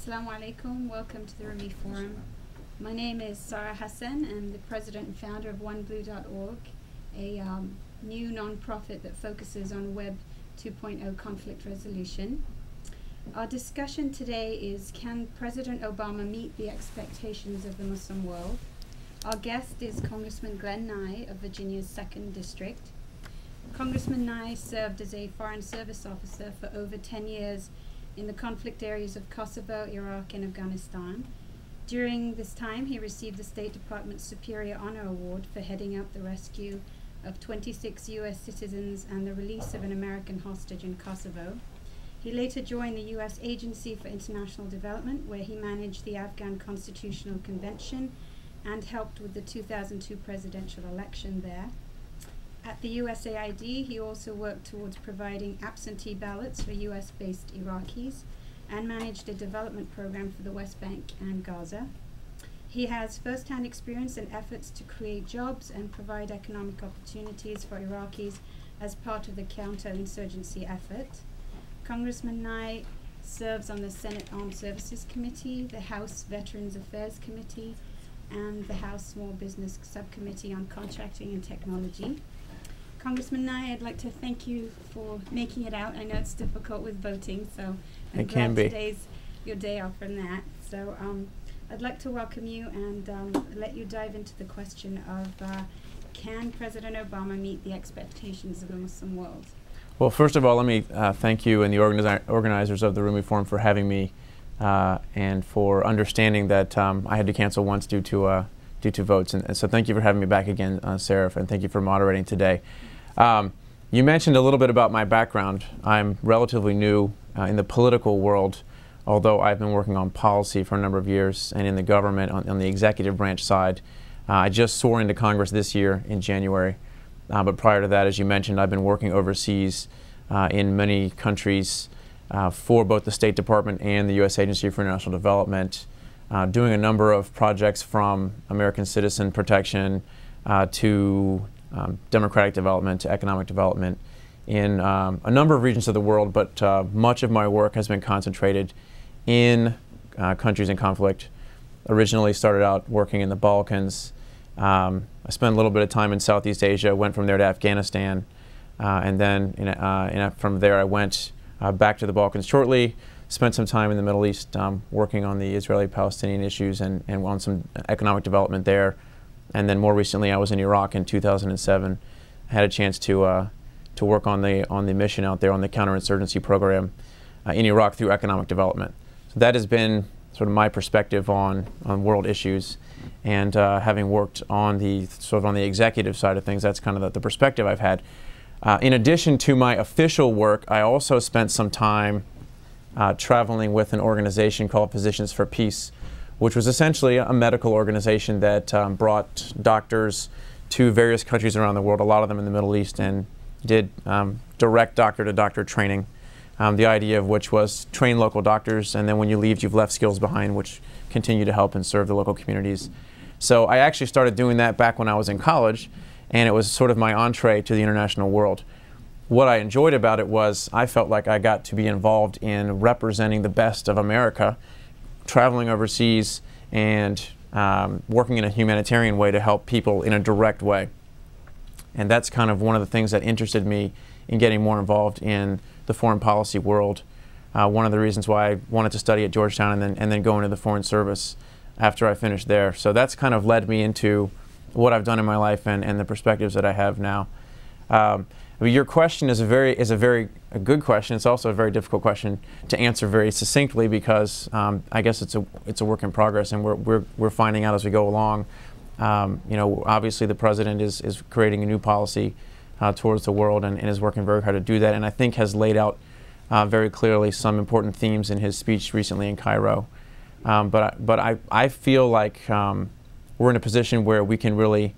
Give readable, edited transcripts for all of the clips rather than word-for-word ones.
Assalamu alaikum. Welcome to the Rumi Forum. My name is Sarah Hassan. I'm the president and founder of OneBlue.org, a new non-profit that focuses on Web 2.0 conflict resolution. Our discussion today is, can President Obama meet the expectations of the Muslim world? Our guest is Congressman Glenn Nye of Virginia's 2nd District. Congressman Nye served as a Foreign Service officer for over 10 years in the conflict areas of Kosovo, Iraq, and Afghanistan. During this time, he received the State Department's Superior Honor Award for heading up the rescue of 26 U.S. citizens and the release of an American hostage in Kosovo. He later joined the U.S. Agency for International Development, where he managed the Afghan Constitutional Convention and helped with the 2002 presidential election there. At the USAID, he also worked towards providing absentee ballots for US-based Iraqis and managed a development program for the West Bank and Gaza. He has first-hand experience in efforts to create jobs and provide economic opportunities for Iraqis as part of the counter-insurgency effort. Congressman Nye serves on the Senate Armed Services Committee, the House Veterans Affairs Committee, and the House Small Business Subcommittee on Contracting and Technology. Congressman Nye, I'd like to thank you for making it out. I know it's difficult with voting, so I'm glad today's your day off from that. So I'd like to welcome you and let you dive into the question of can President Obama meet the expectations of the Muslim world? Well, first of all, let me thank you and the organizers of the Rumi Forum for having me and for understanding that I had to cancel once due to votes. And so thank you for having me back again, Sarah, and thank you for moderating today. You mentioned a little bit about my background. I'm relatively new in the political world, although I've been working on policy for a number of years and in the government on the executive branch side. I just swore into Congress this year in January, but prior to that, as you mentioned, I've been working overseas in many countries for both the State Department and the U.S. Agency for International Development, doing a number of projects from American citizen protection to democratic development to economic development in a number of regions of the world, but much of my work has been concentrated in countries in conflict. Originally started out working in the Balkans. I spent a little bit of time in Southeast Asia, went from there to Afghanistan, and then from there I went back to the Balkans shortly, spent some time in the Middle East working on the Israeli-Palestinian issues and on some economic development there. And then more recently, I was in Iraq in 2007. I had a chance to work on the mission out there on the counter-insurgency program in Iraq through economic development. So that has been sort of my perspective on world issues, and having worked on the executive side of things, that's kind of the perspective I've had. In addition to my official work, I also spent some time traveling with an organization called Physicians for Peace, which was essentially a medical organization that brought doctors to various countries around the world, a lot of them in the Middle East, and did direct doctor-to-doctor training. The idea of which was train local doctors, and then when you leave, you've left skills behind which continue to help and serve the local communities. So I actually started doing that back when I was in college, and it was sort of my entree to the international world. What I enjoyed about it was I felt like I got to be involved in representing the best of America, traveling overseas and working in a humanitarian way to help people in a direct way. And that's kind of one of the things that interested me in getting more involved in the foreign policy world. One of the reasons why I wanted to study at Georgetown and then go into the Foreign Service after I finished there. So that's kind of led me into what I've done in my life and the perspectives that I have now. Your question is a very good question. It's also a very difficult question to answer very succinctly because I guess it's a work in progress, and we're finding out as we go along. You know, obviously the president is creating a new policy towards the world and is working very hard to do that, and I think has laid out very clearly some important themes in his speech recently in Cairo. But I feel like we're in a position where we can really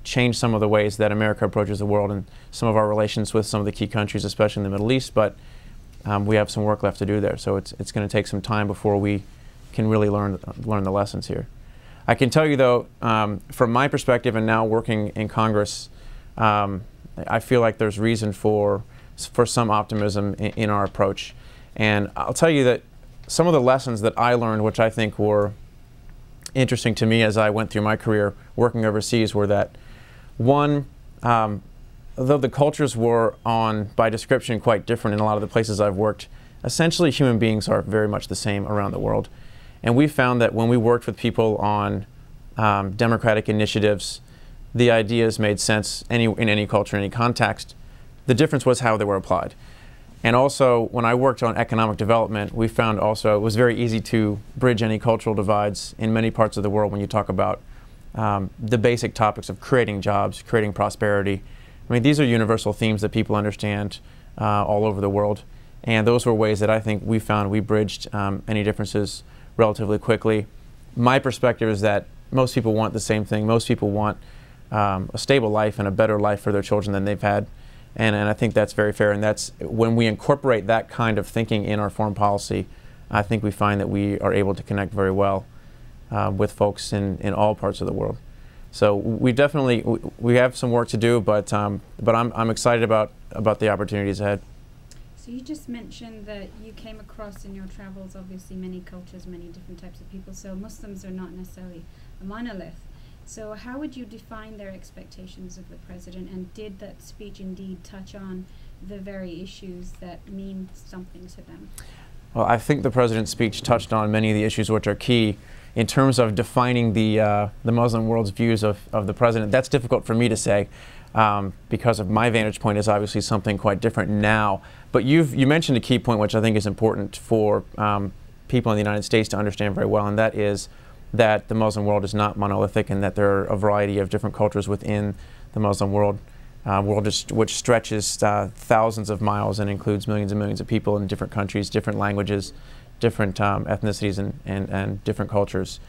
change some of the ways that America approaches the world and some of our relations with some of the key countries, especially in the Middle East, but we have some work left to do there. So it's going to take some time before we can really learn the lessons here. I can tell you though, from my perspective and now working in Congress, I feel like there's reason for some optimism in our approach. And I'll tell you that some of the lessons that I learned, which I think were interesting to me as I went through my career working overseas, were that, one, though the cultures were by description quite different in a lot of the places I've worked, essentially human beings are very much the same around the world. And we found that when we worked with people on democratic initiatives, the ideas made sense in any culture, in any context. The difference was how they were applied. And also, when I worked on economic development, we found also it was very easy to bridge any cultural divides in many parts of the world when you talk about the basic topics of creating jobs, creating prosperity. I mean, these are universal themes that people understand all over the world. And those were ways that I think we found we bridged any differences relatively quickly. My perspective is that most people want the same thing. Most people want a stable life and a better life for their children than they've had. And I think that's very fair. And that's when we incorporate that kind of thinking in our foreign policy, I think we find that we are able to connect very well with folks in all parts of the world. So we definitely we have some work to do, but I'm excited about the opportunities ahead. So you just mentioned that you came across in your travels, obviously, many cultures, many different types of people. So Muslims are not necessarily a monolith. So how would you define their expectations of the president, and did that speech indeed touch on the very issues that mean something to them? Well, I think the president's speech touched on many of the issues which are key in terms of defining the Muslim world's views of the president. That's difficult for me to say because of my vantage point is obviously something quite different now. But you mentioned a key point which I think is important for people in the United States to understand very well, and that is that the Muslim world is not monolithic and that there are a variety of different cultures within the Muslim world, which stretches thousands of miles and includes millions and millions of people in different countries, different languages, different ethnicities and different cultures.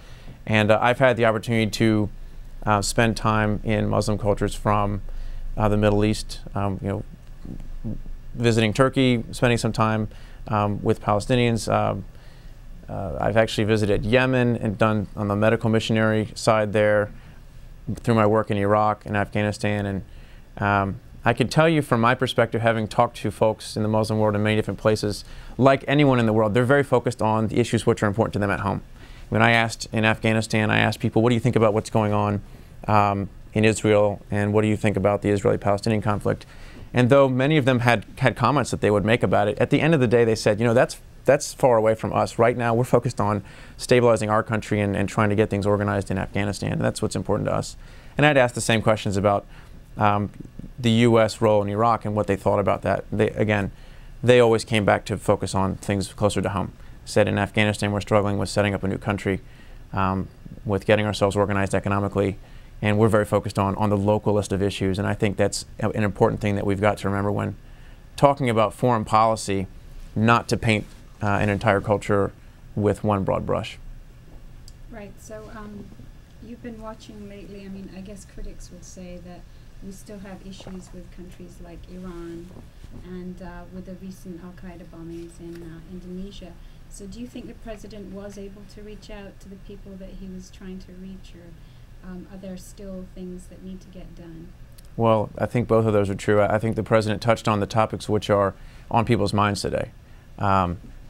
And I've had the opportunity to spend time in Muslim cultures from the Middle East, visiting Turkey, spending some time with Palestinians. I've actually visited Yemen and done on the medical missionary side there through my work in Iraq and Afghanistan. And I can tell you from my perspective, having talked to folks in the Muslim world in many different places, like anyone in the world, they're very focused on the issues which are important to them at home. When I asked in Afghanistan, I asked people, what do you think about what's going on in Israel, and what do you think about the Israeli-Palestinian conflict? And though many of them had comments that they would make about it, at the end of the day they said, that's far away from us. Right now we're focused on stabilizing our country and trying to get things organized in Afghanistan, and that's what's important to us. And I'd asked the same questions about the U.S. role in Iraq and what they thought about that. They always came back to focus on things closer to home. Said in Afghanistan we're struggling with setting up a new country, with getting ourselves organized economically, and we're very focused on the local list of issues. And I think that's an important thing that we've got to remember when talking about foreign policy, not to paint an entire culture with one broad brush. Right, so you've been watching lately. I mean, I guess critics would say that we still have issues with countries like Iran and with the recent Al-Qaeda bombings in Indonesia. So do you think the president was able to reach out to the people that he was trying to reach, or are there still things that need to get done? Well, I think both of those are true. I think the president touched on the topics which are on people's minds today.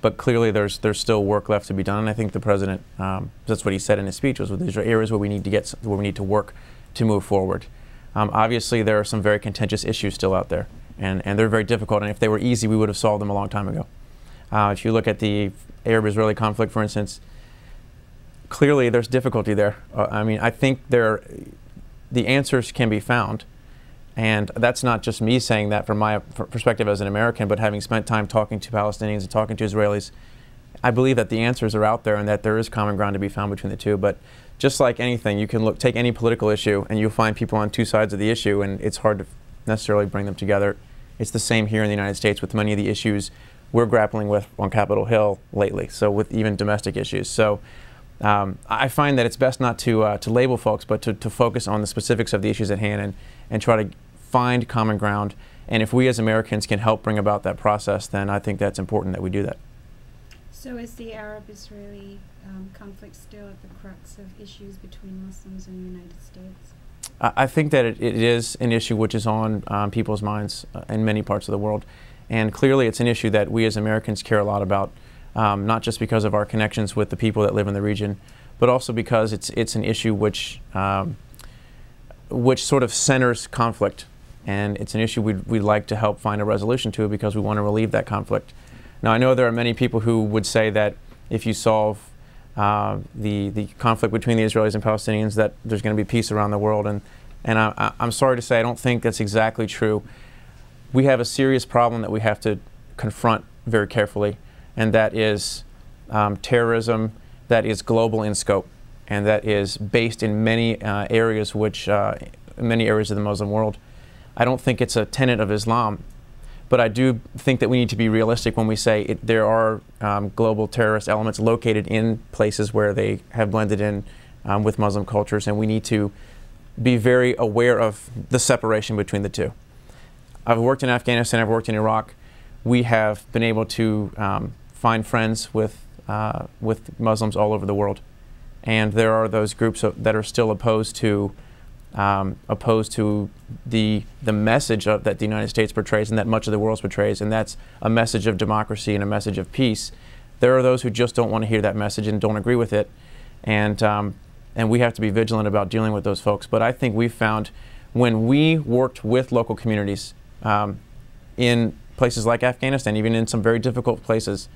But clearly there's still work left to be done, and I think the president, that's what he said in his speech, was these are areas where we need to work to move forward. Obviously there are some very contentious issues still out there, and they're very difficult, and if they were easy we would have solved them a long time ago. If you look at the Arab-Israeli conflict, for instance, clearly there's difficulty there. I mean, I think the answers can be found, and that's not just me saying that from my perspective as an American, but having spent time talking to Palestinians and talking to Israelis, I believe that the answers are out there and that there is common ground to be found between the two. But just like anything, you can take any political issue and you'll find people on two sides of the issue, and it's hard to necessarily bring them together. It's the same here in the United States with many of the issues we're grappling with on Capitol Hill lately, so with even domestic issues. So I find that it's best not to label folks, but to focus on the specifics of the issues at hand and try to find common ground. And if we as Americans can help bring about that process, then I think that's important that we do that. So is the Arab-Israeli conflict still at the crux of issues between Muslims and the United States? I think that it is an issue which is on people's minds in many parts of the world. And clearly it's an issue that we as Americans care a lot about. not just because of our connections with the people that live in the region, but also because it's an issue which sort of centers conflict, and it's an issue we'd like to help find a resolution to because we want to relieve that conflict. Now, I know there are many people who would say that if you solve the conflict between the Israelis and Palestinians, that there's going to be peace around the world, and I'm sorry to say I don't think that's exactly true. We have a serious problem that we have to confront very carefully, and that is terrorism that is global in scope, and that is based in many areas many areas of the Muslim world. I don't think it's a tenet of Islam, but I do think that we need to be realistic when we say there are global terrorist elements located in places where they have blended in with Muslim cultures, and we need to be very aware of the separation between the two. I've worked in Afghanistan, I've worked in Iraq. We have been able to find friends with Muslims all over the world, and there are those groups that are still opposed to the message that the United States portrays and that much of the world portrays, and that's a message of democracy and a message of peace. There are those who just don't want to hear that message and don't agree with it, and we have to be vigilant about dealing with those folks. But I think we found when we worked with local communities in places like Afghanistan, even in some very difficult places,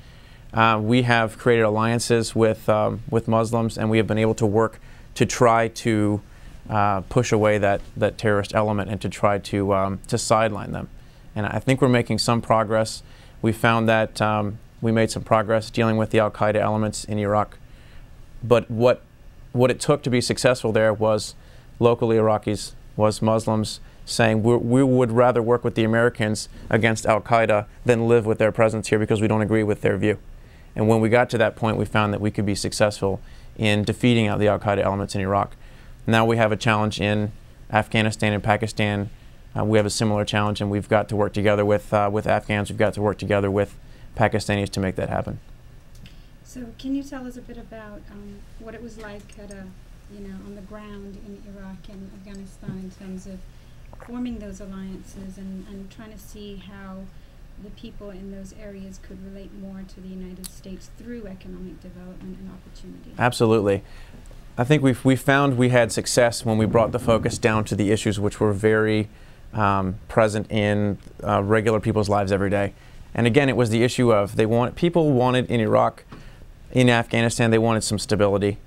we have created alliances with Muslims, and we have been able to work to try to push away that terrorist element and to try to sideline them. And I think we're making some progress. We found that we made some progress dealing with the al-Qaeda elements in Iraq. But what it took to be successful there was local Iraqis, was Muslims saying we would rather work with the Americans against al-Qaeda than live with their presence here because we don't agree with their view. And when we got to that point, we found that we could be successful in defeating the al-Qaeda elements in Iraq. Now we have a challenge in Afghanistan and Pakistan. We have a similar challenge, and we've got to work together with Afghans. We've got to work together with Pakistanis to make that happen. So, can you tell us a bit about what it was like on the ground in Iraq and Afghanistan in terms of forming those alliances and trying to see how the people in those areas could relate more to the United States through economic development and opportunity? Absolutely. I think we found we had success when we brought the focus down to the issues which were very present in regular people's lives every day. And again, it was the issue of people wanted in Iraq, in Afghanistan, they wanted some stability.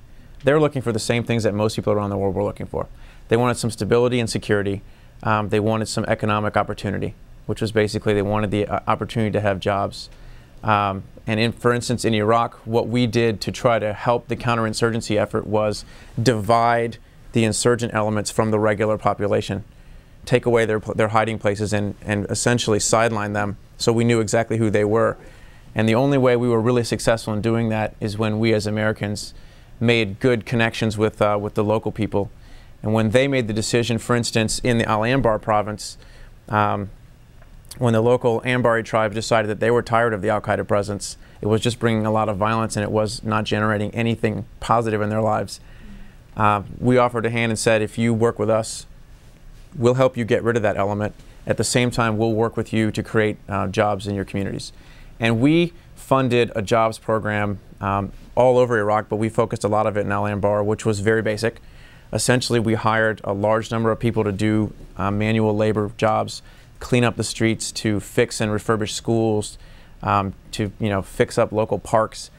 They were looking for the same things that most people around the world were looking for. They wanted some stability and security. They wanted some economic opportunity, which was basically they wanted the opportunity to have jobs. For instance, in Iraq, what we did to try to help the counter-insurgency effort was divide the insurgent elements from the regular population, take away their hiding places, and essentially sideline them so we knew exactly who they were. And the only way we were really successful in doing that is when we as Americans made good connections with the local people. And when they made the decision, for instance, in the Al-Anbar province, when the local Anbari tribe decided that they were tired of the al-Qaeda presence, it was just bringing a lot of violence and it was not generating anything positive in their lives. We offered a hand and said, if you work with us, we'll help you get rid of that element. At the same time, we'll work with you to create jobs in your communities. And we funded a jobs program all over Iraq, but we focused a lot of it in Al-Anbar, which was very basic. Essentially, we hired a large number of people to do manual labor jobs, clean up the streets, to fix and refurbish schools, to fix up local parks.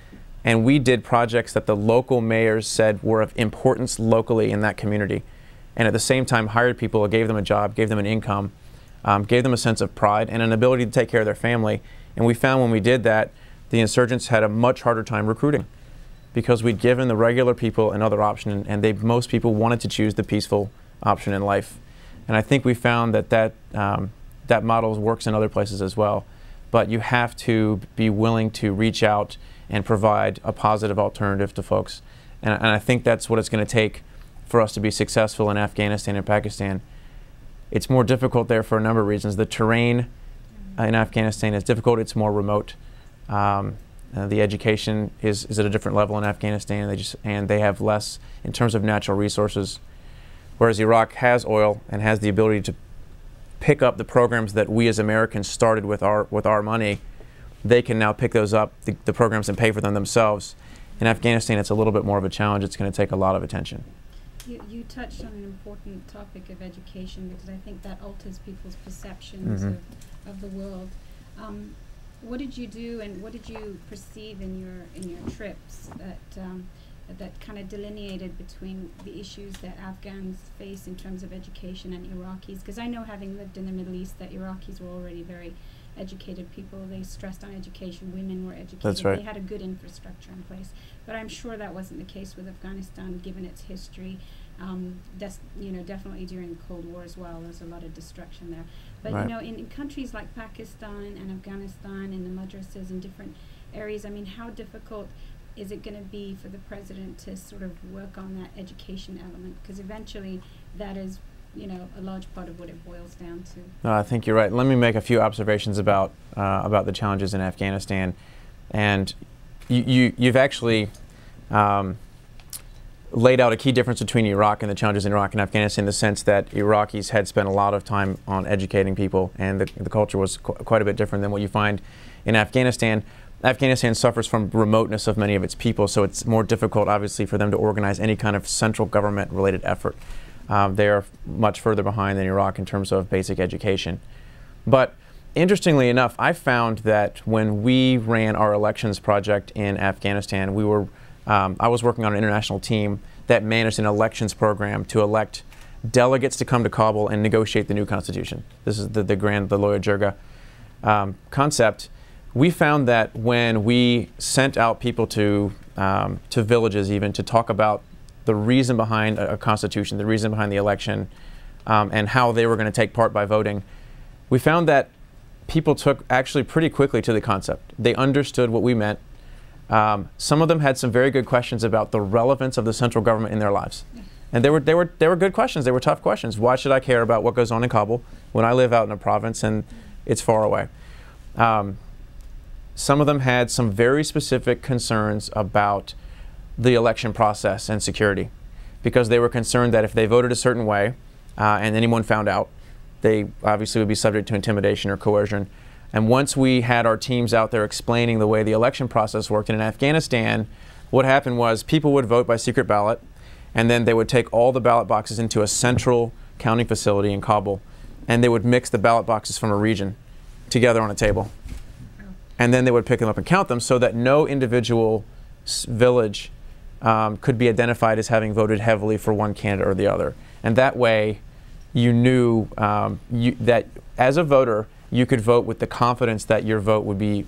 And we did projects that the local mayors said were of importance locally in that community. And at the same time hired people, gave them a job, gave them an income, gave them a sense of pride and an ability to take care of their family. And we found when we did that, the insurgents had a much harder time recruiting because we'd given the regular people another option, and most people wanted to choose the peaceful option in life. And I think we found that model works in other places as well. But you have to be willing to reach out and provide a positive alternative to folks. And I think that's what it's going to take for us to be successful in Afghanistan and Pakistan. It's more difficult there for a number of reasons. The terrain in Afghanistan is difficult. It's more remote. The education is at a different level in Afghanistan. They have less in terms of natural resources. Whereas Iraq has oil and has the ability to pick up the programs that we as Americans started with our money they can now pick those up, the programs, and pay for them themselves. In Afghanistan, it's a little bit more of a challenge. It's going to take a lot of attention. You touched on an important topic of education, because I think that alters people's perceptions of the world. What did you do, and what did you perceive in your trips that kind of delineated between the issues that Afghans face in terms of education and Iraqis? Because I know, having lived in the Middle East, that Iraqis were already very educated people. They stressed on education. Women were educated. That's right. They had a good infrastructure in place. But I'm sure that wasn't the case with Afghanistan, given its history. Definitely during the Cold War as well. There's a lot of destruction there. But right. In countries like Pakistan and Afghanistan, and the madrasas in different areas, I mean, how difficult is it going to be for the president to sort of work on that education element? Because eventually that is, a large part of what it boils down to. No, I think you're right. Let me make a few observations about the challenges in Afghanistan. And you've actually laid out a key difference between Iraq and the challenges in Iraq and Afghanistan, in the sense that Iraqis had spent a lot of time on educating people, and the culture was quite a bit different than what you find in Afghanistan. Afghanistan suffers from remoteness of many of its people, so it's more difficult, obviously, for them to organize any kind of central government-related effort. They are much further behind than Iraq in terms of basic education. But interestingly enough, I found that when we ran our elections project in Afghanistan, I was working on an international team that managed an elections program to elect delegates to come to Kabul and negotiate the new constitution. This is the Loya Jirga concept. We found that when we sent out people to villages, even to talk about the reason behind a constitution, the reason behind the election, and how they were going to take part by voting, we found that people took actually pretty quickly to the concept. They understood what we meant. Some of them had some very good questions about the relevance of the central government in their lives. And they were good questions. They were tough questions. Why should I care about what goes on in Kabul when I live out in a province and it's far away? Some of them had some very specific concerns about the election process and security, because they were concerned that if they voted a certain way and anyone found out, they obviously would be subject to intimidation or coercion. And once we had our teams out there explaining the way the election process worked, and in Afghanistan, what happened was people would vote by secret ballot, and then they would take all the ballot boxes into a central counting facility in Kabul, and they would mix the ballot boxes from a region together on a table. And then they would pick them up and count them, so that no individual village could be identified as having voted heavily for one candidate or the other. And that way, you knew that as a voter, you could vote with the confidence that your vote would be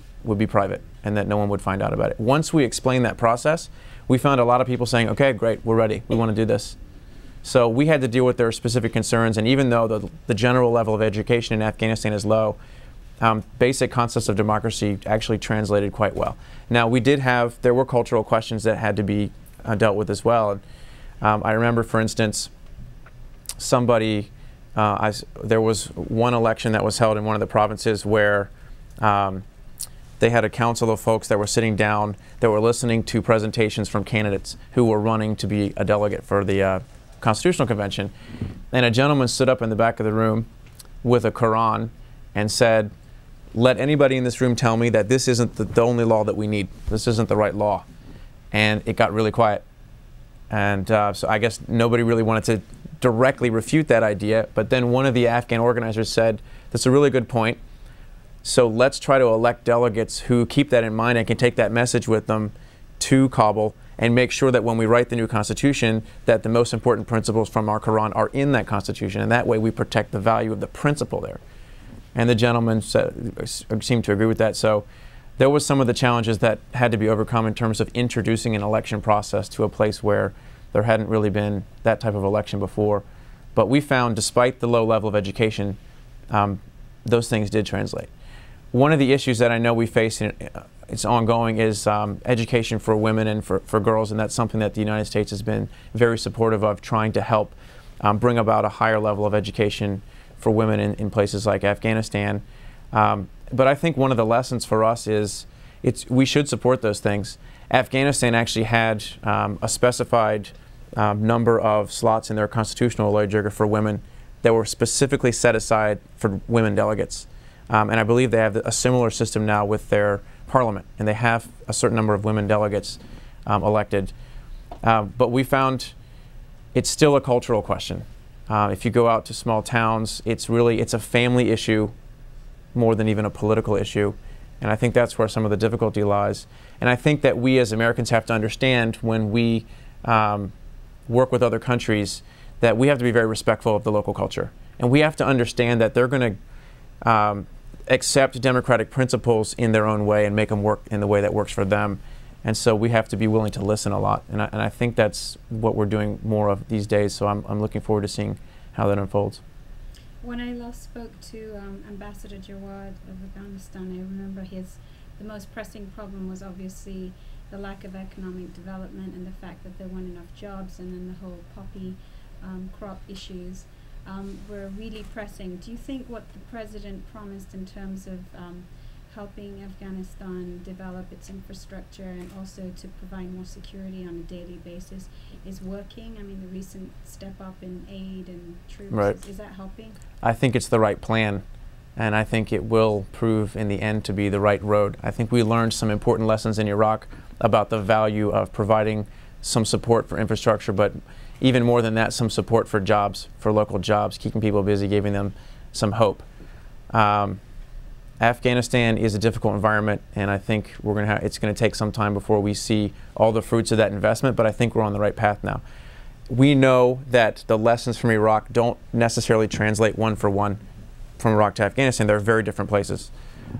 private and that no one would find out about it. Once we explained that process, we found a lot of people saying, okay, great, we're ready, we want to do this. So we had to deal with their specific concerns, and even though the general level of education in Afghanistan is low, basic concepts of democracy actually translated quite well. Now, there were cultural questions that had to be dealt with as well. I remember, for instance, there was one election that was held in one of the provinces where they had a council of folks that were sitting down, that were listening to presentations from candidates who were running to be a delegate for the Constitutional Convention. And a gentleman stood up in the back of the room with a Quran and said, "Let anybody in this room tell me that this isn't the only law that we need. This isn't the right law." And it got really quiet. And so I guess nobody really wanted to directly refute that idea, but then one of the Afghan organizers said, "That's a really good point. So let's try to elect delegates who keep that in mind and can take that message with them to Kabul and make sure that when we write the new constitution, that the most important principles from our Quran are in that constitution, and that way we protect the value of the principle there." And the gentleman seemed to agree with that. So there was some of the challenges that had to be overcome in terms of introducing an election process to a place where there hadn't really been that type of election before. But we found, despite the low level of education, those things did translate. One of the issues that I know we face, it's ongoing, is education for women and for girls, and that's something that the United States has been very supportive of, trying to help bring about a higher level of education for women in places like Afghanistan. But I think one of the lessons for us is we should support those things. Afghanistan actually had a specified number of slots in their constitutional Loya Jirga for women that were specifically set aside for women delegates. And I believe they have a similar system now with their parliament, and they have a certain number of women delegates elected. But we found it's still a cultural question. If you go out to small towns, it's a family issue more than even a political issue. And I think that's where some of the difficulty lies. And I think that we as Americans have to understand when we work with other countries that we have to be very respectful of the local culture. And we have to understand that they're going to accept democratic principles in their own way and make them work in the way that works for them. And so we have to be willing to listen a lot. And I think that's what we're doing more of these days. So I'm looking forward to seeing how that unfolds. When I last spoke to Ambassador Jawad of Afghanistan, I remember the most pressing problem was obviously the lack of economic development and the fact that there weren't enough jobs, and then the whole poppy crop issues were really pressing. Do you think what the president promised in terms of helping Afghanistan develop its infrastructure and also to provide more security on a daily basis is working? I mean, the recent step up in aid and troops, right. Is that helping? I think it's the right plan, and I think it will prove in the end to be the right road. I think we learned some important lessons in Iraq about the value of providing some support for infrastructure, but even more than that, some support for jobs, for local jobs, keeping people busy, giving them some hope. Afghanistan is a difficult environment, and I think it's going to take some time before we see all the fruits of that investment, but I think we're on the right path now. We know that the lessons from Iraq don't necessarily translate one for one from Iraq to Afghanistan. They're very different places.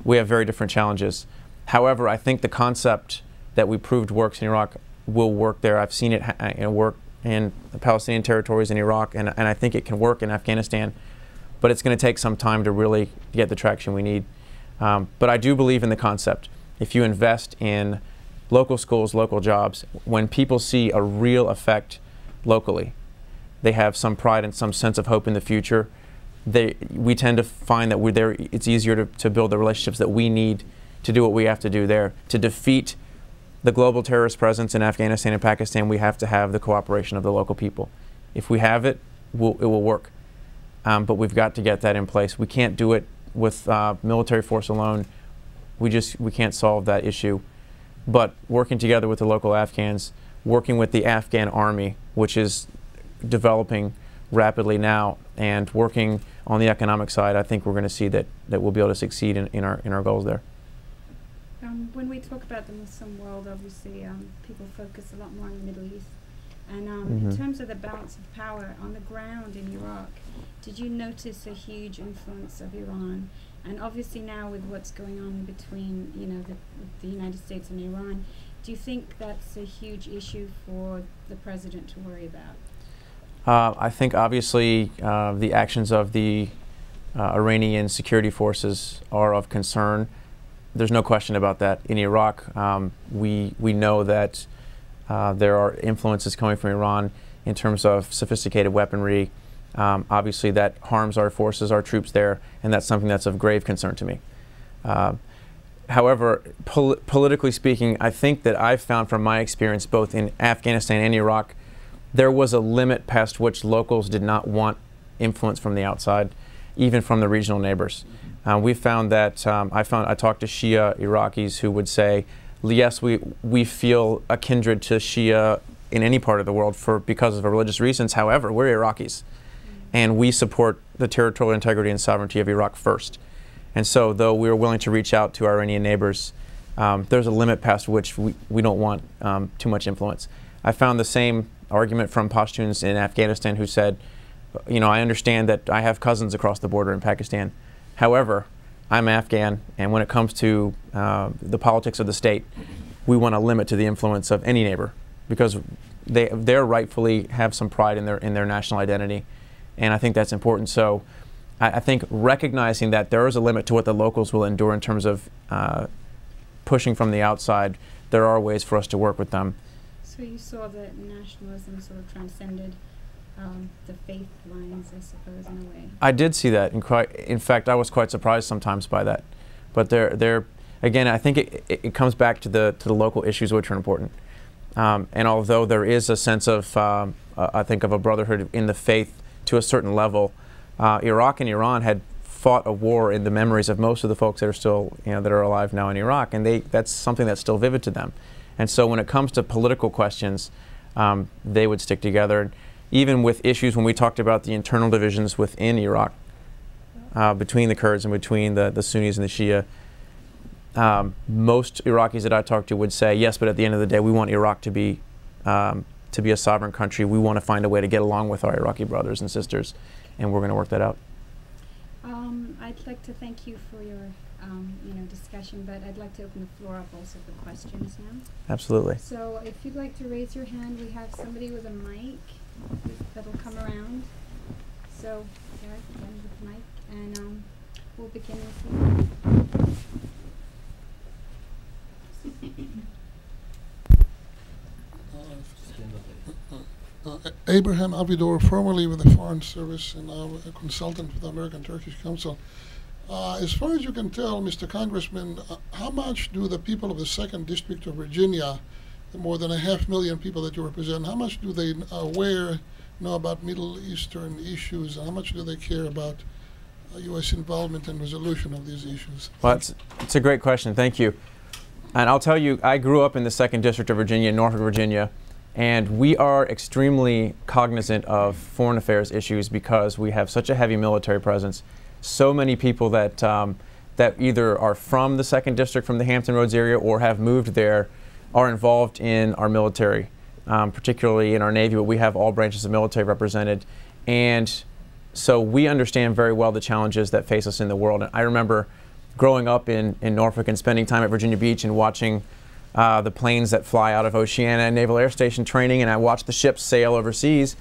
We have very different challenges. However, I think the concept that we proved works in Iraq will work there. I've seen it work in the Palestinian territories in Iraq, and I think it can work in Afghanistan, but it's going to take some time to really get the traction we need. But I do believe in the concept. If you invest in local schools, local jobs, when people see a real effect locally, they have some pride and some sense of hope in the future. We tend to find that it's easier to build the relationships that we need to do what we have to do there. To defeat the global terrorist presence in Afghanistan and Pakistan, we have to have the cooperation of the local people. If we have it, it will work. But we've got to get that in place. We can't do it with military force alone. We can't solve that issue. But working together with the local Afghans, working with the Afghan army, which is developing rapidly now, and working on the economic side, I think we're going to see that we'll be able to succeed in our goals there. When we talk about the Muslim world, obviously people focus a lot more on the Middle East. And in terms of the balance of power on the ground in Iraq, did you notice a huge influence of Iran? And obviously now with what's going on between the United States and Iran, do you think that's a huge issue for the president to worry about? I think obviously the actions of the Iranian security forces are of concern. There's no question about that. In Iraq, we know that there are influences coming from Iran in terms of sophisticated weaponry. Obviously that harms our forces, our troops there, and that's something that's of grave concern to me. However, politically speaking, I think that I've found from my experience both in Afghanistan and Iraq, there was a limit past which locals did not want influence from the outside, even from the regional neighbors. We found that, I talked to Shia Iraqis who would say, yes, we feel a kindred to Shia in any part of the world because of religious reasons. However, we're Iraqis, and we support the territorial integrity and sovereignty of Iraq first. And so, though we are willing to reach out to our Iranian neighbors, there's a limit past which we don't want too much influence. I found the same argument from Pashtuns in Afghanistan who said, I understand that I have cousins across the border in Pakistan. However, I'm Afghan, and when it comes to the politics of the state, we want a limit to the influence of any neighbor, because they rightfully have some pride in their national identity, and I think that's important. So I think recognizing that there is a limit to what the locals will endure in terms of pushing from the outside, there are ways for us to work with them. So you saw that nationalism sort of transcended the faith lines, I suppose, in a way. I did see that. In fact, I was quite surprised sometimes by that. But again, I think it comes back to the local issues which are important. And although there is a sense of, I think, of a brotherhood in the faith to a certain level, Iraq and Iran had fought a war in the memories of most of the folks that are still, that are alive now in Iraq, and that's something that's still vivid to them. And so when it comes to political questions, they would stick together. Even with issues when we talked about the internal divisions within Iraq, between the Kurds and between the Sunnis and the Shia, most Iraqis that I talked to would say, yes, but at the end of the day, we want Iraq to be a sovereign country. We want to find a way to get along with our Iraqi brothers and sisters, and we're going to work that out. I'd like to thank you for your discussion, but I'd like to open the floor up also for questions now. Absolutely. So if you'd like to raise your hand, we have somebody with a mic that'll come around. So, Derek, again with the mic, and we'll begin with you. Abraham Abidor, formerly with the Foreign Service and now a consultant with the American Turkish Council. As far as you can tell, Mr. Congressman, how much do the people of the 2nd District of Virginia, the more than 500,000 people that you represent, how much do they know about Middle Eastern issues, and how much do they care about U.S. involvement and resolution of these issues? Well, it's a great question. Thank you. And I'll tell you, I grew up in the 2nd District of Virginia, Norfolk, Virginia, and we are extremely cognizant of foreign affairs issues because we have such a heavy military presence. So many people that that either are from the 2nd District, from the Hampton Roads area, or have moved there, are involved in our military, particularly in our Navy, but we have all branches of military represented. And so we understand very well the challenges that face us in the world. And I remember growing up in Norfolk and spending time at Virginia Beach and watching the planes that fly out of Oceana Naval Air Station training, and I watched the ships sail overseas.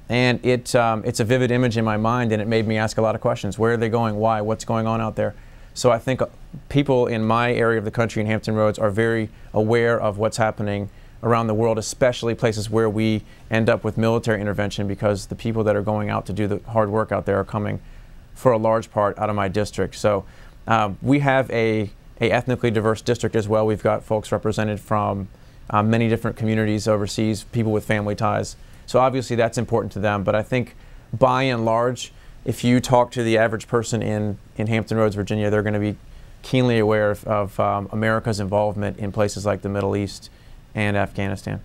And it's a vivid image in my mind, and it made me ask a lot of questions. Where are they going? Why? What's going on out there? So I think people in my area of the country in Hampton Roads are very aware of what's happening around the world, especially places where we end up with military intervention, because the people that are going out to do the hard work out there are coming for a large part out of my district. So we have a ethnically diverse district as well. We've got folks represented from many different communities overseas, people with family ties. So obviously that's important to them, but I think by and large, if you talk to the average person in Hampton Roads, Virginia, they're going to be keenly aware of America's involvement in places like the Middle East and Afghanistan.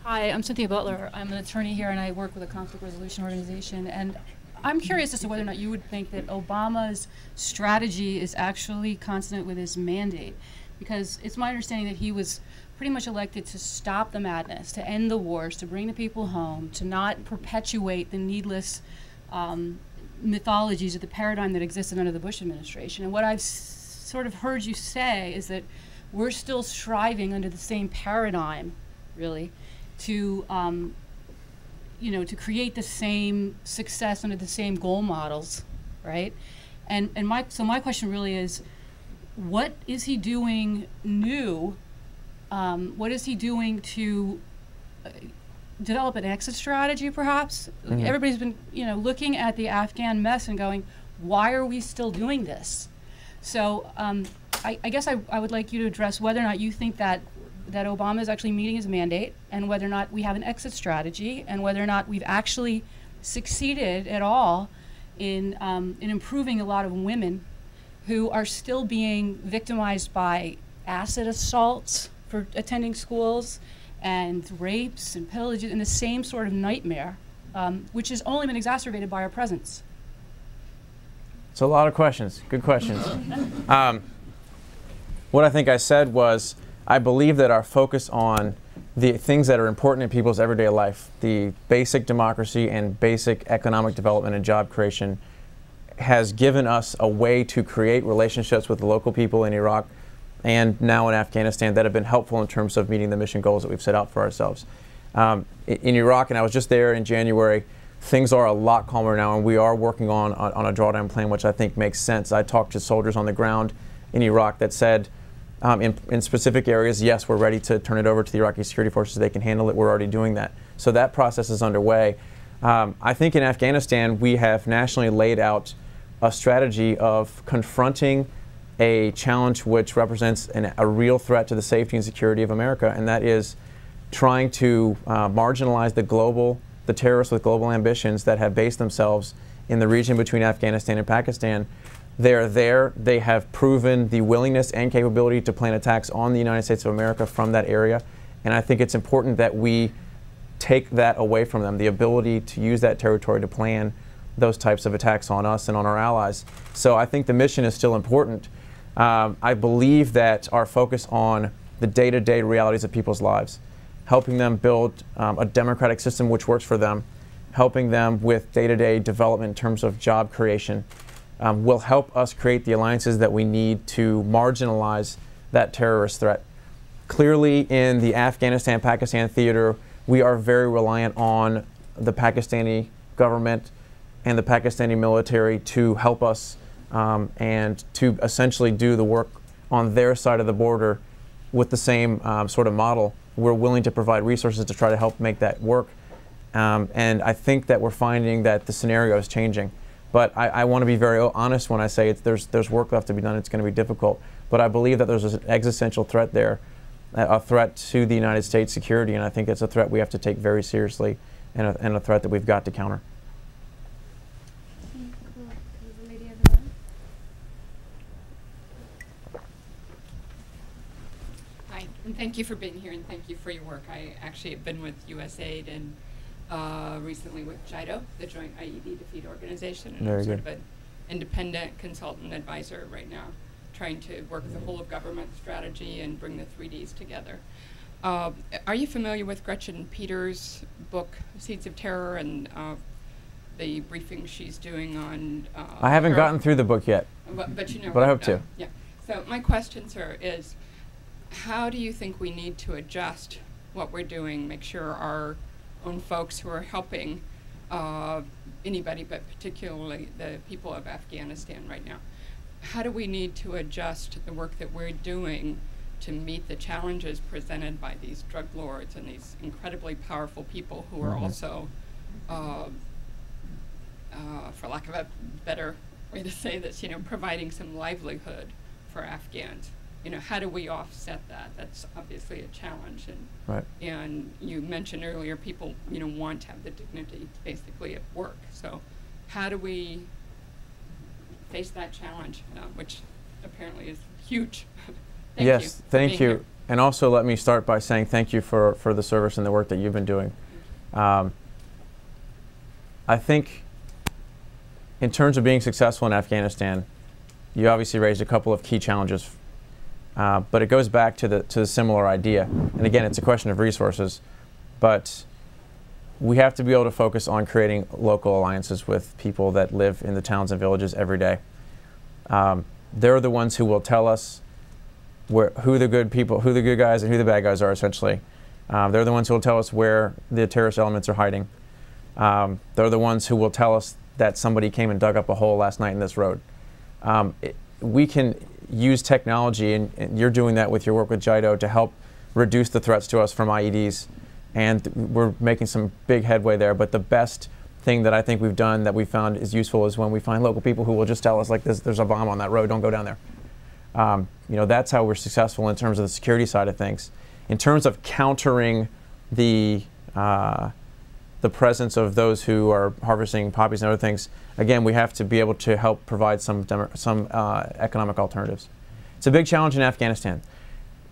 Hi, I'm Cynthia Butler. I'm an attorney here, and I work with a conflict resolution organization. And I'm curious as to whether or not you would think that Obama's strategy is actually consonant with his mandate, because it's my understanding that he was pretty much elected to stop the madness, to end the wars, to bring the people home, to not perpetuate the needless mythologies of the paradigm that existed under the Bush administration. And what I've sort of heard you say is that we're still striving under the same paradigm, really, to to create the same success under the same goal models, right? And my question really is, what is he doing new? What is he doing to develop an exit strategy, perhaps? Mm-hmm. Everybody's been, looking at the Afghan mess and going, why are we still doing this? So I guess I would like you to address whether or not you think that Obama is actually meeting his mandate, and whether or not we have an exit strategy, and whether or not we've actually succeeded at all in improving a lot of women who are still being victimized by acid assaults for attending schools, and rapes and pillages, and the same sort of nightmare, which has only been exacerbated by our presence. It's a lot of questions. Good questions. What I think I said was, I believe that our focus on the things that are important in people's everyday life, the basic democracy and basic economic development and job creation, has given us a way to create relationships with the local people in Iraq and now in Afghanistan that have been helpful in terms of meeting the mission goals that we've set out for ourselves. In Iraq, and I was just there in January, things are a lot calmer now, and we are working on a drawdown plan, which I think makes sense. I talked to soldiers on the ground in Iraq that said, in specific areas, yes, we're ready to turn it over to the Iraqi security forces so they can handle it. We're already doing that. So that process is underway. I think in Afghanistan, we have nationally laid out a strategy of confronting a challenge which represents a real threat to the safety and security of America, and that is trying to marginalize the terrorists with global ambitions that have based themselves in the region between Afghanistan and Pakistan. They're there. They have proven the willingness and capability to plan attacks on the United States of America from that area. And I think it's important that we take that away from them, the ability to use that territory to plan those types of attacks on us and on our allies. So I think the mission is still important. I believe that our focus on the day-to-day realities of people's lives, helping them build a democratic system which works for them, helping them with day-to-day development in terms of job creation, will help us create the alliances that we need to marginalize that terrorist threat. Clearly, in the Afghanistan-Pakistan theater, we are very reliant on the Pakistani government and the Pakistani military to help us and to essentially do the work on their side of the border with the same sort of model. We're willing to provide resources to try to help make that work. And I think that we're finding that the scenario is changing. But I want to be very honest when I say there's work left to be done. It's going to be difficult. But I believe that there's an existential threat there, a threat to the United States security, and I think it's a threat we have to take very seriously and a threat that we've got to counter. There's a lady over there. Hi, and thank you for being here, and thank you for your work. I actually have been with USAID and recently with JIDO, the Joint IED Defeat Organization, and I'm sort of an independent consultant advisor right now, trying to work the whole of government strategy and bring the 3Ds together. Are you familiar with Gretchen Peters' book, Seeds of Terror, and the briefing she's doing on I haven't gotten through the book yet, but you know. But I hope to. Yeah. So my question, sir, is how do you think we need to adjust what we're doing, make sure our own folks who are helping anybody, but particularly the people of Afghanistan right now, how do we need to adjust the work that we're doing to meet the challenges presented by these drug lords and these incredibly powerful people who are also, for lack of a better way to say this, providing some livelihood for Afghans? How do we offset that? That's obviously a challenge. And right. And you mentioned earlier people, want to have the dignity basically at work. So how do we face that challenge, which apparently is huge? Thank you. And also let me start by saying thank you for the service and the work that you've been doing. I think in terms of being successful in Afghanistan, you obviously raised a couple of key challenges. But it goes back to the similar idea. And again, it's a question of resources. But we have to be able to focus on creating local alliances with people that live in the towns and villages every day. They're the ones who will tell us who the good people, who the good guys and who the bad guys are, essentially. They're the ones who will tell us where the terrorist elements are hiding. They're the ones who will tell us that somebody came and dug up a hole last night in this road. We can use technology, and you're doing that with your work with JIDO, to help reduce the threats to us from IEDs. And we're making some big headway there. But the best thing that I think we've done that we found is useful is when we find local people who will just tell us, like, there's a bomb on that road, don't go down there. That's how we're successful in terms of the security side of things. In terms of countering the presence of those who are harvesting poppies and other things, again, we have to be able to help provide some economic alternatives. It's a big challenge in Afghanistan.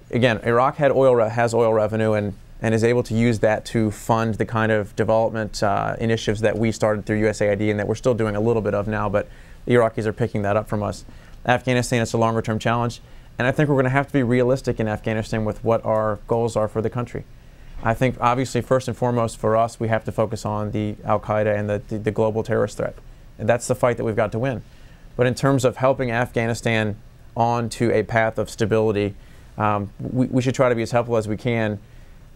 Again, Iraq has oil revenue and is able to use that to fund the kind of development initiatives that we started through USAID and that we're still doing a little bit of now, but the Iraqis are picking that up from us. Afghanistan, it's a longer term challenge, and I think we're going to have to be realistic in Afghanistan with what our goals are for the country. I think obviously first and foremost for us, we have to focus on the Al-Qaeda and the global terrorist threat. And that's the fight that we've got to win. But in terms of helping Afghanistan onto a path of stability, we should try to be as helpful as we can.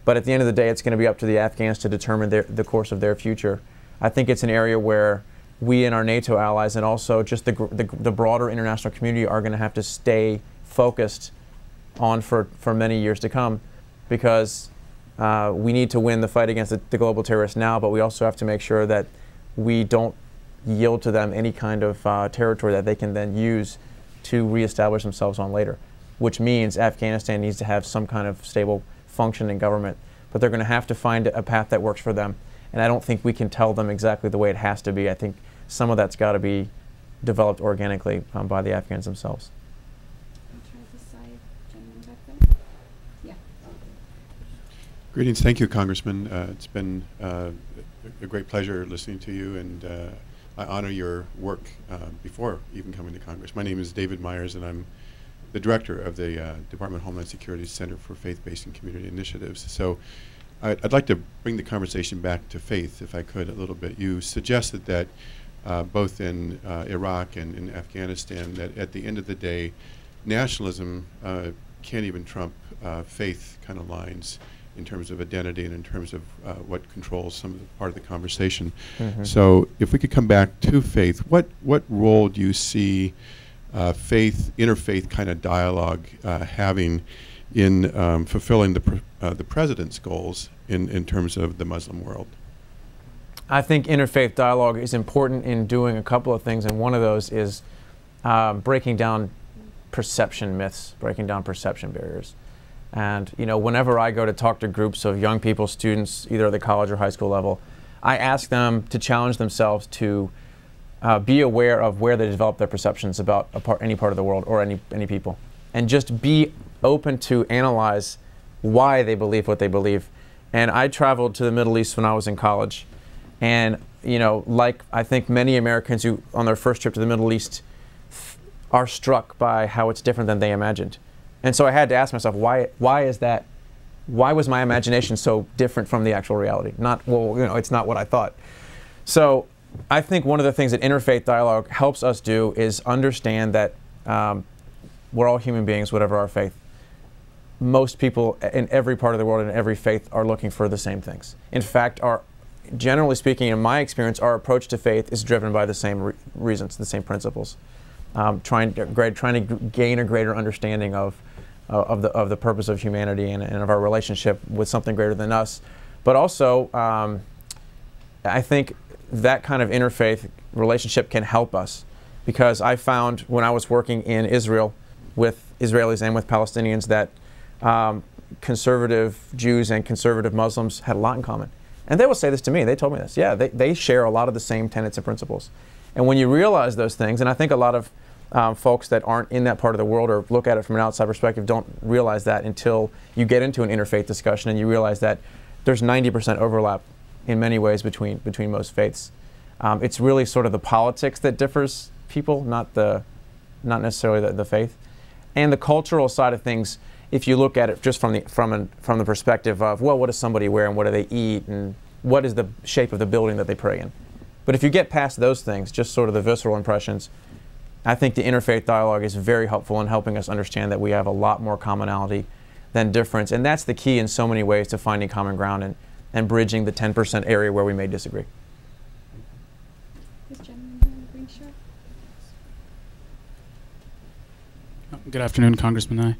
But at the end of the day, it's going to be up to the Afghans to determine the course of their future. I think it's an area where we and our NATO allies and also just the broader international community are going to have to stay focused on for many years to come, because we need to win the fight against the global terrorists now, but we also have to make sure that we don't yield to them any kind of territory that they can then use to reestablish themselves on later, which means Afghanistan needs to have some kind of stable functioning government. but they're going to have to find a path that works for them. And I don't think we can tell them exactly the way it has to be. I think some of that's got to be developed organically by the Afghans themselves. I'll try this side, gentleman back there. Yeah. Greetings. Thank you, Congressman. It's been a great pleasure listening to you, and I honor your work before even coming to Congress. My name is David Myers, and I'm the director of the Department of Homeland Security's Center for Faith-Based and Community Initiatives. So I'd like to bring the conversation back to faith, if I could, a little bit. You suggested that both in Iraq and in Afghanistan, that at the end of the day, nationalism can't even trump faith kind of lines in terms of identity and in terms of what controls some of the part of the conversation. Mm-hmm. So if we could come back to faith, what role do you see interfaith kind of dialogue having in fulfilling the president's goals in terms of the Muslim world? I think interfaith dialogue is important in doing a couple of things, and one of those is breaking down perception myths, breaking down perception barriers. And whenever I go to talk to groups of young people, students, either at the college or high school level, I ask them to challenge themselves to be aware of where they develop their perceptions about any part of the world or any people, and just be open to analyze why they believe what they believe. And I traveled to the Middle East when I was in college, and like I think many Americans who on their first trip to the Middle East are struck by how it's different than they imagined. And so I had to ask myself, why is that? Why was my imagination so different from the actual reality? It's not what I thought. So I think one of the things that interfaith dialogue helps us do is understand that we're all human beings, whatever our faith. Most people in every part of the world and every faith are looking for the same things. In fact, generally speaking, in my experience, our approach to faith is driven by the same reasons, the same principles. Trying to gain a greater understanding of the purpose of humanity and of our relationship with something greater than us. But also, I think that kind of interfaith relationship can help us, because I found when I was working in Israel with Israelis and with Palestinians that conservative Jews and conservative Muslims had a lot in common. And they will say this to me. They told me this. Yeah, they share a lot of the same tenets and principles. And when you realize those things, and I think a lot of folks that aren't in that part of the world or look at it from an outside perspective don't realize that until you get into an interfaith discussion and you realize that there's 90% overlap in many ways between most faiths. It's really sort of the politics that differs people, not necessarily the faith. And the cultural side of things, if you look at it just from the perspective of, well, what does somebody wear and what do they eat and what is the shape of the building that they pray in? But if you get past those things, just sort of the visceral impressions, I think the interfaith dialogue is very helpful in helping us understand that we have a lot more commonality than difference. And that's the key in so many ways to finding common ground and bridging the 10% area where we may disagree. This gentleman here in the green shirt. Good afternoon, Congressman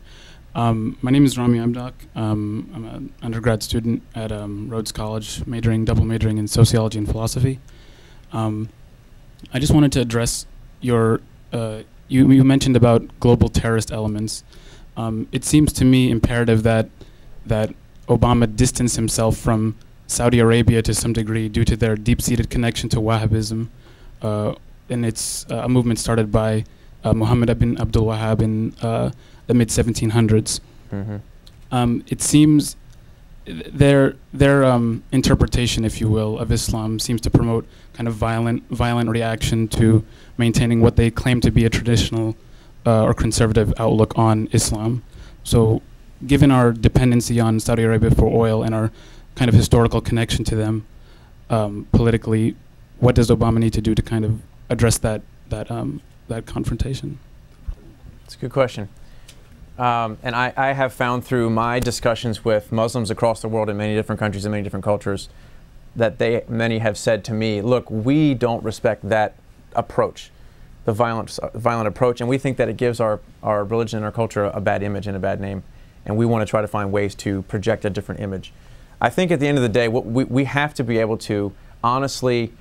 Nye. My name is Rami Amdak. I'm an undergrad student at Rhodes College, double majoring in sociology and philosophy. I just wanted to address you mentioned about global terrorist elements. It seems to me imperative that Obama distance himself from Saudi Arabia to some degree due to their deep-seated connection to Wahhabism, and it's a movement started by Muhammad ibn Abdul Wahhab in the mid-1700s. Mm-hmm. It seems their interpretation, if you will, of Islam seems to promote kind of violent reaction to maintaining what they claim to be a traditional or conservative outlook on Islam. So given our dependency on Saudi Arabia for oil and our kind of historical connection to them politically, what does Obama need to do to kind of address that confrontation? It's a good question. And I have found through my discussions with Muslims across the world in many different countries and many different cultures that many have said to me, look, we don't respect that approach, the violent approach, and we think that it gives our religion and our culture a bad image and a bad name, and we want to try to find ways to project a different image. I think at the end of the day, we have to be able to honestly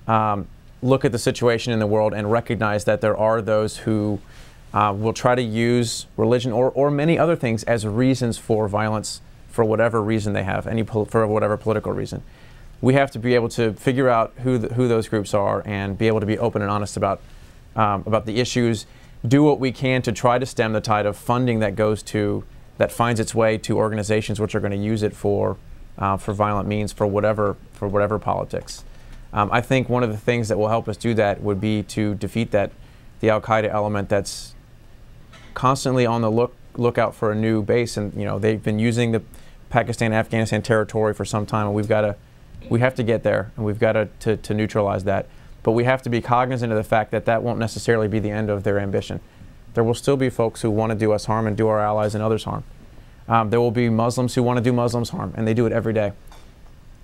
look at the situation in the world and recognize that there are those who will try to use religion or many other things as reasons for violence for whatever reason they have, for whatever political reason. We have to be able to figure out who those groups are and be able to be open and honest about the issues, do what we can to try to stem the tide of funding that finds its way to organizations which are going to use it for violent means, for whatever politics. I think one of the things that will help us do that would be to defeat the Al-Qaeda element that's constantly on the lookout for a new base, and they've been using the Pakistan-Afghanistan territory for some time, and we have to get there, and we've got to neutralize that. But we have to be cognizant of the fact that that won't necessarily be the end of their ambition. There will still be folks who want to do us harm and do our allies and others harm. There will be Muslims who want to do Muslims harm, and they do it every day.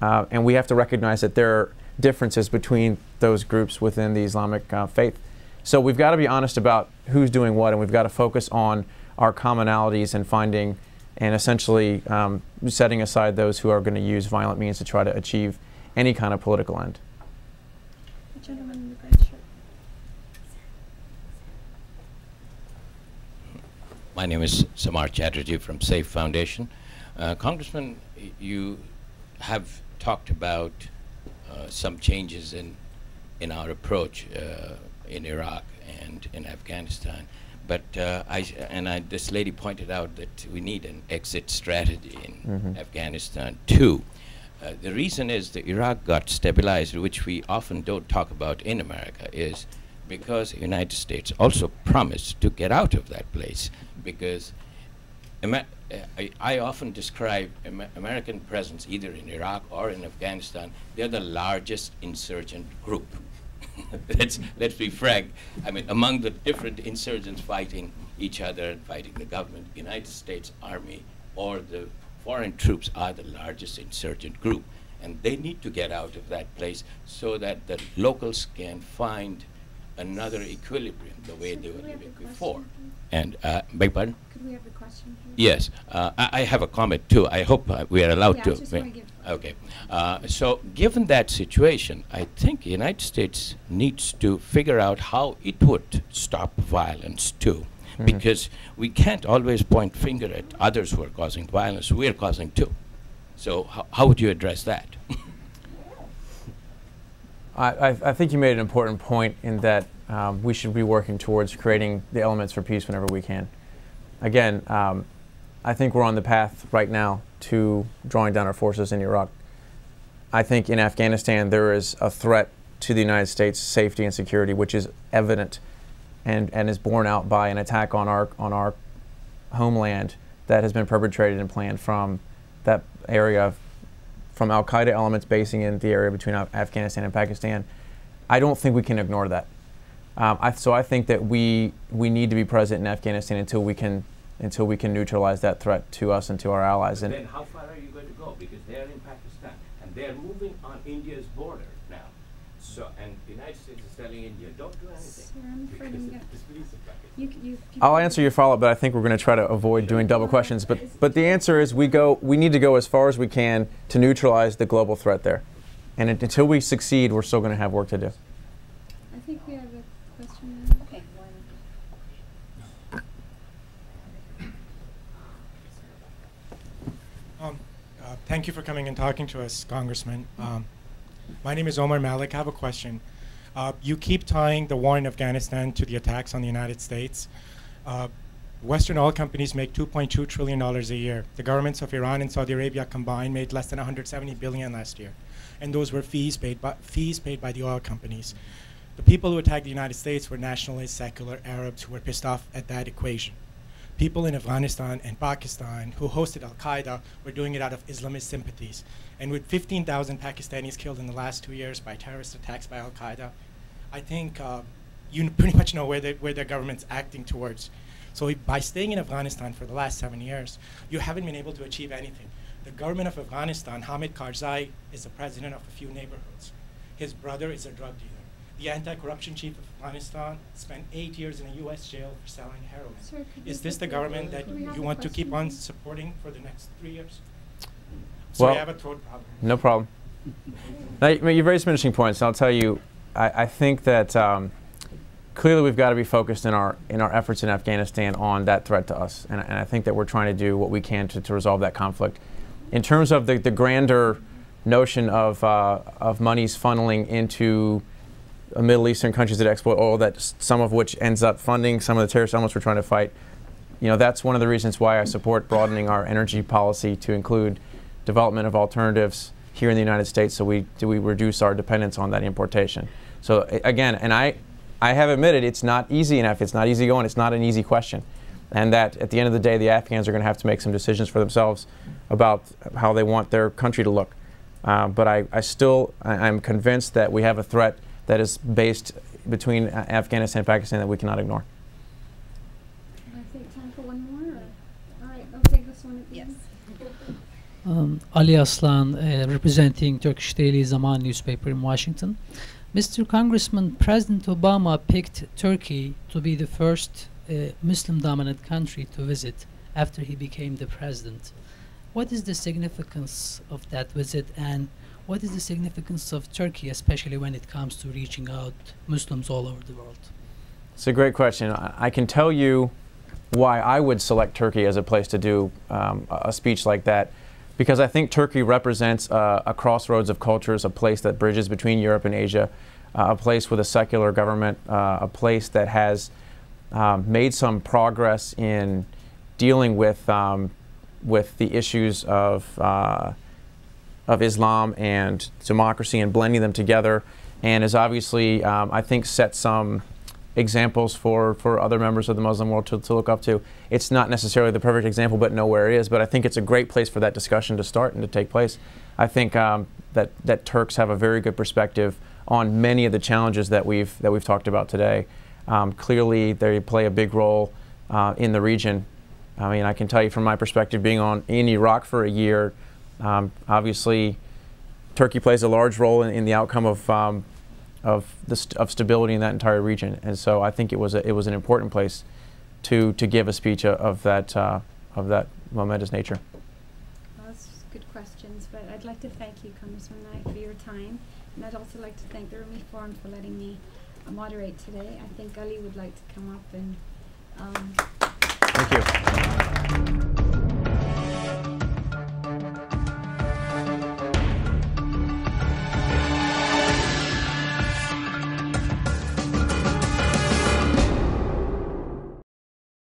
And we have to recognize that there are differences between those groups within the Islamic faith. So we've got to be honest about who's doing what, and we've got to focus on our commonalities and finding and essentially setting aside those who are going to use violent means to try to achieve any kind of political end. The gentleman in the red shirt. My name is Samar Chatterjee from SAFE Foundation. Congressman, you have talked about some changes in our approach in Iraq and in Afghanistan. But this lady pointed out that we need an exit strategy in Afghanistan too. The reason is that Iraq got stabilized, which we often don't talk about in America, is because the United States also promised to get out of that place. Because I often describe American presence either in Iraq or in Afghanistan. They're the largest insurgent group. Let's be frank. I mean, among the different insurgents fighting each other and fighting the government, United States Army or the foreign troops are the largest insurgent group. And they need to get out of that place so that the locals can find another equilibrium the way they were living before. And, beg pardon? Could we have the question, please? Yes. I have a comment too. I hope we are allowed to. I just want to give. Okay. So given that situation, I think the United States needs to figure out how it would stop violence too. Because we can't always point finger at others who are causing violence. We're causing too. So how would you address that? I think you made an important point in that we should be working towards creating the elements for peace whenever we can. Again, I think we're on the path right now to drawing down our forces in Iraq. I think in Afghanistan there is a threat to the United States' safety and security, which is evident and is borne out by an attack on our homeland that has been perpetrated and planned from that area, from Al-Qaeda elements basing in the area between Afghanistan and Pakistan. I don't think we can ignore that. So I think that we need to be present in Afghanistan until we can neutralize that threat to us and to our allies. And then how far are you going to go? Because they're in Pakistan and they're moving on India's border now. So, and the United States is telling India, don't do anything. Sir, I'm afraid I'm gonna- you I'll answer your follow-up, but I think we're going to try to avoid doing double questions. But the answer is we need to go as far as we can to neutralize the global threat there. And until we succeed, we're still going to have work to do. I think we have a question now. Okay. Thank you for coming and talking to us, Congressman. My name is Omar Malik. I have a question. You keep tying the war in Afghanistan to the attacks on the United States. Western oil companies make $2.2 trillion a year. The governments of Iran and Saudi Arabia combined made less than $170 billion last year. And those were fees paid by the oil companies. The people who attacked the United States were nationalist, secular Arabs who were pissed off at that equation. People in Afghanistan and Pakistan who hosted Al-Qaeda were doing it out of Islamist sympathies. And with 15,000 Pakistanis killed in the last 2 years by terrorist attacks by Al-Qaeda, I think you pretty much know where their government's acting towards. So by staying in Afghanistan for the last 7 years, you haven't been able to achieve anything. The government of Afghanistan, Hamid Karzai, is the president of a few neighborhoods. His brother is a drug dealer. The anti-corruption chief of Afghanistan spent 8 years in a U.S. jail for selling heroin. Sir, is this the government that you want to keep on supporting for the next 3 years? Well, I have a throat problem. No problem. Now, you've raised some interesting points. I'll tell you, I think that clearly we've got to be focused in our efforts in Afghanistan on that threat to us, and I think that we're trying to do what we can to resolve that conflict. In terms of the grander notion of monies funneling into Middle Eastern countries that export oil, that some of which ends up funding some of the terrorist elements we're trying to fight, that's one of the reasons why I support broadening our energy policy to include development of alternatives here in the United States, so we reduce our dependence on that importation. So again, and I have admitted it's not easy enough, it's not easy going, it's not an easy question. And that at the end of the day, the Afghans are going to have to make some decisions for themselves about how they want their country to look. But I'm convinced that we have a threat that is based between Afghanistan and Pakistan that we cannot ignore. I think time for one more. All right, I'll take this one. Yes. Ali Aslan, representing Turkish daily Zaman newspaper in Washington. Mr. Congressman, President Obama picked Turkey to be the first Muslim-dominant country to visit after he became the president. What is the significance of that visit, and what is the significance of Turkey, especially when it comes to reaching out Muslims all over the world? It's a great question. I can tell you why I would select Turkey as a place to do a speech like that, because I think Turkey represents a crossroads of cultures, a place that bridges between Europe and Asia, a place with a secular government, a place that has made some progress in dealing with the issues of Islam and democracy and blending them together, and has obviously, I think, set some examples for other members of the Muslim world to look up to. It's not necessarily the perfect example, but nowhere is. But I think it's a great place for that discussion to start and to take place. I think that Turks have a very good perspective on many of the challenges that we've talked about today. Clearly, they play a big role in the region. I mean, I can tell you from my perspective, being in Iraq for a year, obviously, Turkey plays a large role in the outcome of stability in that entire region, and so I think it was an important place to give a speech of that momentous nature. Well, that's good questions, but I'd like to thank you, Congressman Nye, for your time, and I'd also like to thank the Rumi Forum for letting me moderate today. I think Ali would like to come up and. Thank you.